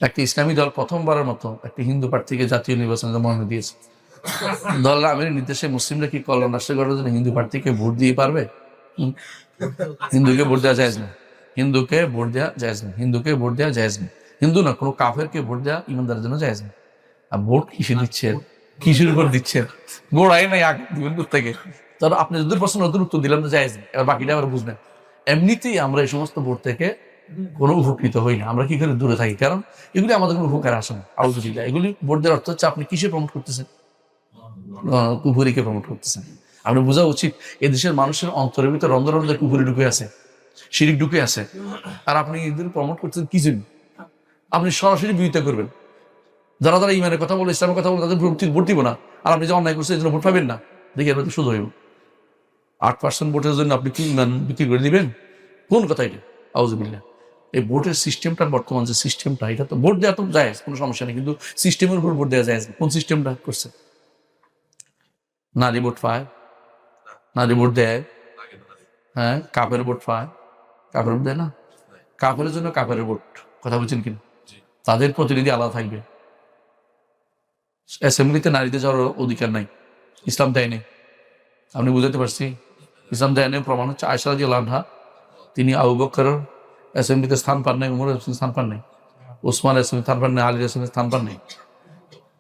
একটা ইসলামী দল প্রথমবারের মতো একটা হিন্দু প্রার্থীকে জাতীয় নির্বাচনে মনোনয়ন দিয়েছে। দল আমিরের নির্দেশে মুসলিমরা কি কল্যাণ রাষ্ট্র করার জন্য হিন্দু প্রার্থীকে ভোট দিয়ে পারবে? হিন্দুকে ভোট দেওয়া যায় না, হিন্দুকে ভোট দেওয়া যায় না, হিন্দুকে ভোট দেওয়া যায় না, হিন্দু না কোনো কাফেরকে ভোট দেওয়া ইমানদারের জন্য যায় না। আর ভোট কিসে দিচ্ছেন, কিসের উপর দিচ্ছেন? গোড়াই নাই আগে দিবেন থেকে। তাহলে আপনি যদি প্রশ্ন উত্তর দিলাম তো যায় না, এবার বাকিটা আবার বুঝবেন। এমনিতেই আমরা এই সমস্ত ভোট থেকে কোনো উপকৃত হই না, আমরা কি করে দূরে থাকি, কারণ এগুলি আমাদের কোনো উপকার আসে না। আউযুবিল্লাহ, এগুলি ভোট দেওয়ার অর্থ হচ্ছে আপনি কিসে প্রমোট করতেছেন? কুফুরিকে প্রমোট করতেছেন। আপনি বোঝা উচিত এদেশের মানুষের অন্তরের ভিতরে রন্ধ রন্ধে কুফুরি ঢুকে আছে, শিরিক ঢুকে আছে, আর আপনি এদের প্রমোট করতেছেন কি জন্য? আপনি সরাসরি বিরোধিতা করবেন। যারা যারা ইমানের কথা বলে, ইসলামের কথা বলে, তাদের ভোট দিব না, আর আপনি যে অন্যায় করছেন এই জন্য ভোট পাবেন না, দেখি এবার শুধু হইব 8% ভোটের জন্য আপনি কি ইমান বিক্রি করে দিবেন? কোন কথা এটা? আউযুবিল্লাহ। এই ভোটের সিস্টেমটা, বর্তমান যে সিস্টেমটা, এটা তো ভোট দেওয়া তো যায়, কোনো সমস্যা নেই, কিন্তু সিস্টেমের উপর ভোট দেওয়া যায়। কোন সিস্টেমটা করছে? নারী ভোট পায়, নারী ভোট দেয়, হ্যাঁ, কাপের ভোট পায়, কাপের ভোট দেয় না, কাপের জন্য কাপের ভোট, কথা বলছেন কিনা? তাদের প্রতিনিধি আলাদা থাকবে। অ্যাসেম্বলিতে নারীদের যাওয়ার অধিকার নাই, ইসলাম দেয় নেই। আপনি বুঝাতে পারছি? ইসলাম দেয় নেই প্রমাণ হচ্ছে আয়েশা রাদিয়াল্লাহু আনহা, তিনি আবু বকরের অ্যাসেম্বলিতে স্থান পান নাই, উমরের স্থান পান নাই, ওসমান অ্যাসেম্বলি স্থান পান নাই, আলীর অ্যাসেম্বলি স্থান পান নাই।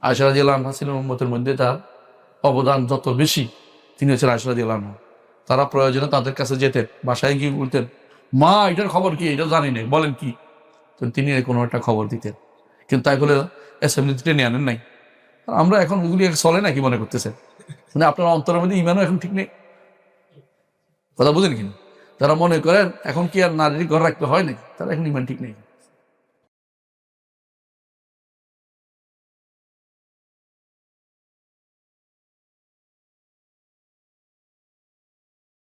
আয়েশা রাদিয়াল্লাহু আনহা ছিলেন উম্মতের মধ্যে তার অবদান যত বেশি, তিনি হচ্ছেন আয়েশা রাদিয়াল্লাহু আনহা। তারা প্রয়োজনে তাদের কাছে যেতেন, বাসায় গিয়ে বলতেন, মা এটার খবর কি, এটা জানি না, বলেন কি। তো তিনি কোনো একটা খবর দিতেন, কিন্তু তাই বলে অ্যাসেম্বলিতে টেনে আনেন নাই। আমরা এখন ওগুলি চলে না কি মনে করতেছেন? মানে আপনার অন্তরের মধ্যে ইমানও এখন ঠিক নেই, কথা বুঝেন কিনা? যারা মনে করেন এখন কি আর নারীর ঘর রাখতে হয় নাকি, তারা এখন ইমান ঠিক নেই।